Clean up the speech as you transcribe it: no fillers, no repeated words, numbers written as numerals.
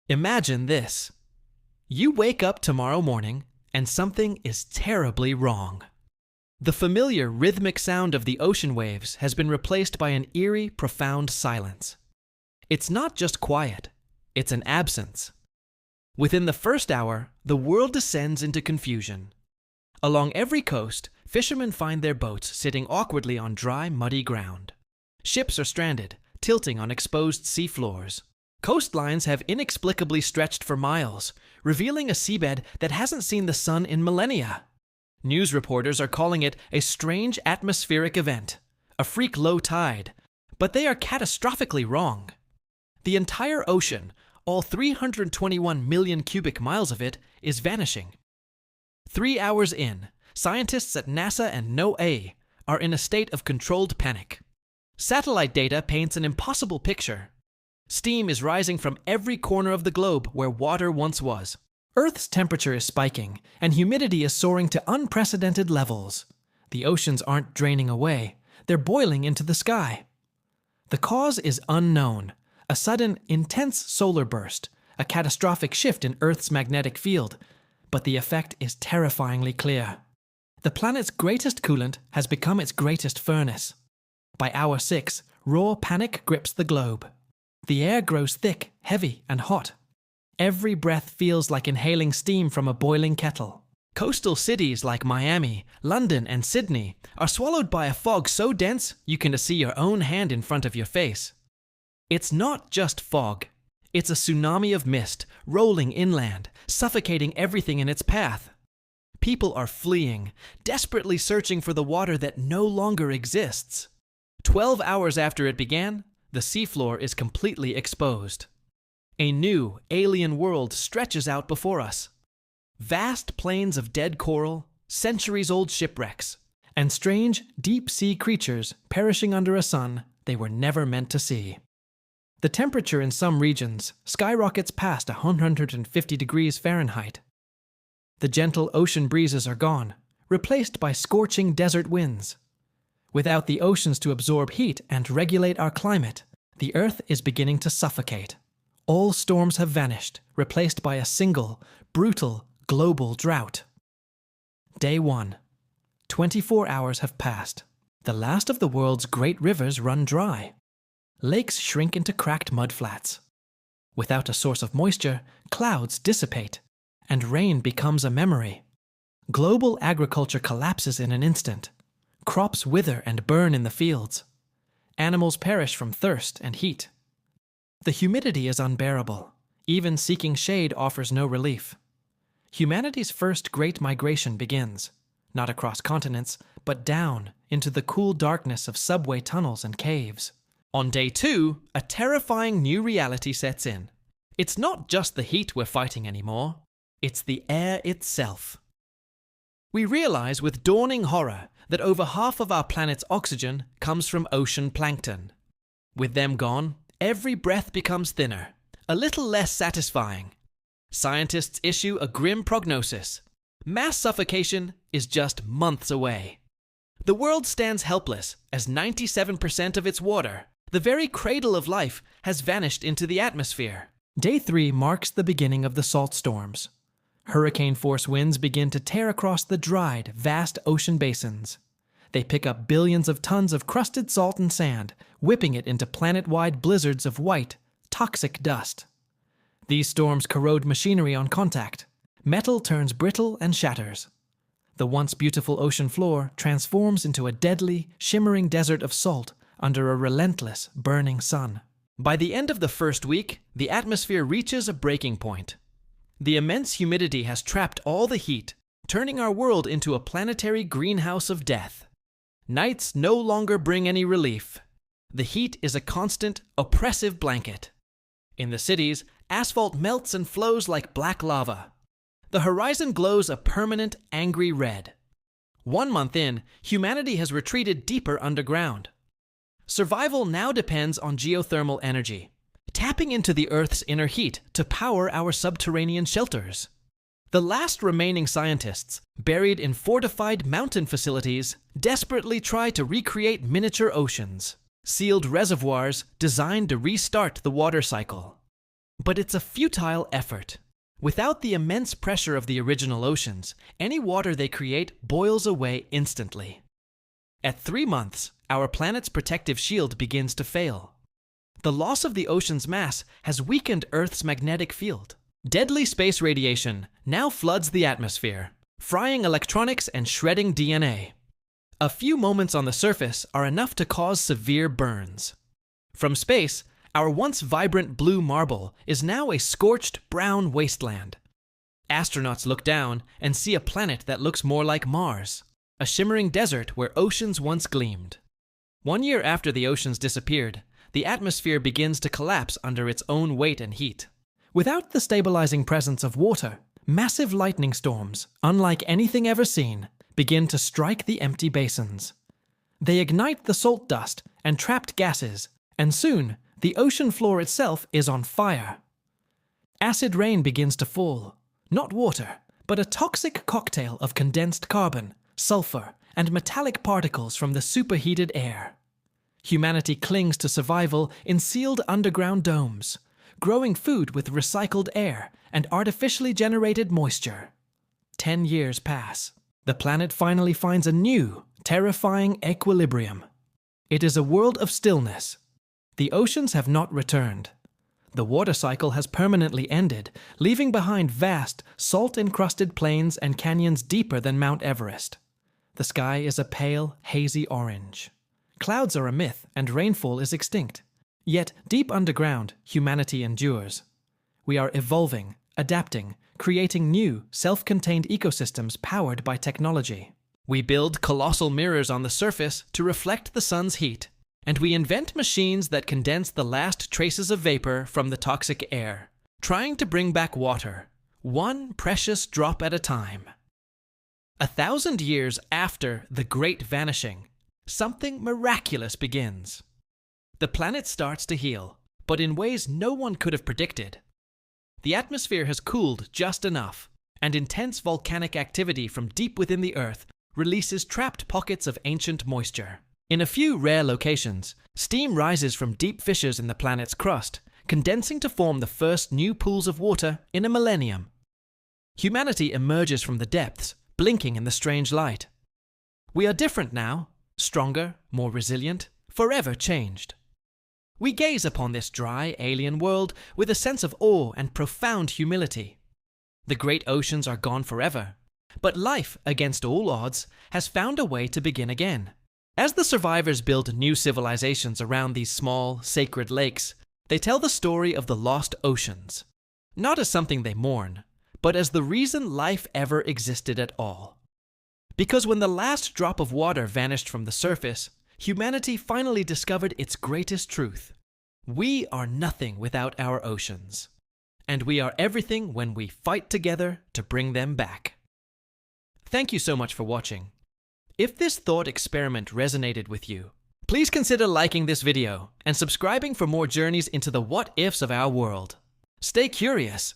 Imagine this. You wake up tomorrow morning and something is terribly wrong. The familiar rhythmic sound of the ocean waves has been replaced by an eerie, profound silence. It's not just quiet, it's an absence. Within the first hour, the world descends into confusion. Along every coast, fishermen find their boats sitting awkwardly on dry, muddy ground. Ships are stranded, tilting on exposed seafloors. Coastlines have inexplicably stretched for miles, revealing a seabed that hasn't seen the sun in millennia. News reporters are calling it a strange atmospheric event, a freak low tide, but they are catastrophically wrong. The entire ocean, all 321 million cubic miles of it, is vanishing. 3 hours in, scientists at NASA and NOAA are in a state of controlled panic. Satellite data paints an impossible picture. Steam is rising from every corner of the globe where water once was. Earth's temperature is spiking, and humidity is soaring to unprecedented levels. The oceans aren't draining away, they're boiling into the sky. The cause is unknown. A sudden, intense solar burst, a catastrophic shift in Earth's magnetic field, but the effect is terrifyingly clear. The planet's greatest coolant has become its greatest furnace. By hour 6, raw panic grips the globe. The air grows thick, heavy, and hot. Every breath feels like inhaling steam from a boiling kettle. Coastal cities like Miami, London, and Sydney are swallowed by a fog so dense you can see your own hand in front of your face. It's not just fog. It's a tsunami of mist, rolling inland, suffocating everything in its path. People are fleeing, desperately searching for the water that no longer exists. 12 hours after it began, the seafloor is completely exposed. A new, alien world stretches out before us. Vast plains of dead coral, centuries-old shipwrecks, and strange, deep-sea creatures perishing under a sun they were never meant to see. The temperature in some regions skyrockets past 150 degrees Fahrenheit. The gentle ocean breezes are gone, replaced by scorching desert winds. Without the oceans to absorb heat and regulate our climate, the Earth is beginning to suffocate. All storms have vanished, replaced by a single, brutal, global drought. Day 1. 24 hours have passed. The last of the world's great rivers run dry. Lakes shrink into cracked mudflats. Without a source of moisture, clouds dissipate, and rain becomes a memory. Global agriculture collapses in an instant. Crops wither and burn in the fields. Animals perish from thirst and heat. The humidity is unbearable. Even seeking shade offers no relief. Humanity's first great migration begins, not across continents, but down into the cool darkness of subway tunnels and caves. On day 2, a terrifying new reality sets in. It's not just the heat we're fighting anymore, it's the air itself. We realize with dawning horror that over half of our planet's oxygen comes from ocean plankton. With them gone, every breath becomes thinner, a little less satisfying. Scientists issue a grim prognosis. Mass suffocation is just months away. The world stands helpless as 97% of its water, the very cradle of life, has vanished into the atmosphere. Day 3 marks the beginning of the salt storms. Hurricane-force winds begin to tear across the dried, vast ocean basins. They pick up billions of tons of crusted salt and sand, whipping it into planet-wide blizzards of white, toxic dust. These storms corrode machinery on contact. Metal turns brittle and shatters. The once beautiful ocean floor transforms into a deadly, shimmering desert of salt under a relentless, burning sun. By the end of the first week, the atmosphere reaches a breaking point. The immense humidity has trapped all the heat, turning our world into a planetary greenhouse of death. Nights no longer bring any relief. The heat is a constant, oppressive blanket. In the cities, asphalt melts and flows like black lava. The horizon glows a permanent, angry red. 1 month in, humanity has retreated deeper underground. Survival now depends on geothermal energy, tapping into the Earth's inner heat to power our subterranean shelters. The last remaining scientists, buried in fortified mountain facilities, desperately try to recreate miniature oceans, sealed reservoirs designed to restart the water cycle. But it's a futile effort. Without the immense pressure of the original oceans, any water they create boils away instantly. At 3 months, our planet's protective shield begins to fail. The loss of the ocean's mass has weakened Earth's magnetic field. Deadly space radiation now floods the atmosphere, frying electronics and shredding DNA. A few moments on the surface are enough to cause severe burns. From space, our once vibrant blue marble is now a scorched brown wasteland. Astronauts look down and see a planet that looks more like Mars, a shimmering desert where oceans once gleamed. 1 year after the oceans disappeared, the atmosphere begins to collapse under its own weight and heat. Without the stabilizing presence of water, massive lightning storms, unlike anything ever seen, begin to strike the empty basins. They ignite the salt dust and trapped gases, and soon, the ocean floor itself is on fire. Acid rain begins to fall, not water, but a toxic cocktail of condensed carbon, sulfur, and metallic particles from the superheated air. Humanity clings to survival in sealed underground domes, growing food with recycled air and artificially generated moisture. 10 years pass. The planet finally finds a new, terrifying equilibrium. It is a world of stillness. The oceans have not returned. The water cycle has permanently ended, leaving behind vast, salt-encrusted plains and canyons deeper than Mount Everest. The sky is a pale, hazy orange. Clouds are a myth, and rainfall is extinct. Yet, deep underground, humanity endures. We are evolving, adapting, creating new, self-contained ecosystems powered by technology. We build colossal mirrors on the surface to reflect the sun's heat, and we invent machines that condense the last traces of vapor from the toxic air, trying to bring back water, one precious drop at a time. 1,000 years after the Great Vanishing, something miraculous begins. The planet starts to heal, but in ways no one could have predicted. The atmosphere has cooled just enough, and intense volcanic activity from deep within the Earth releases trapped pockets of ancient moisture. In a few rare locations, steam rises from deep fissures in the planet's crust, condensing to form the first new pools of water in a millennium. Humanity emerges from the depths, blinking in the strange light. We are different now, stronger, more resilient, forever changed. We gaze upon this dry, alien world with a sense of awe and profound humility. The great oceans are gone forever, but life, against all odds, has found a way to begin again. As the survivors build new civilizations around these small, sacred lakes, they tell the story of the lost oceans, not as something they mourn, but as the reason life ever existed at all. Because when the last drop of water vanished from the surface, humanity finally discovered its greatest truth. We are nothing without our oceans, and we are everything when we fight together to bring them back. Thank you so much for watching. If this thought experiment resonated with you, please consider liking this video and subscribing for more journeys into the what-ifs of our world. Stay curious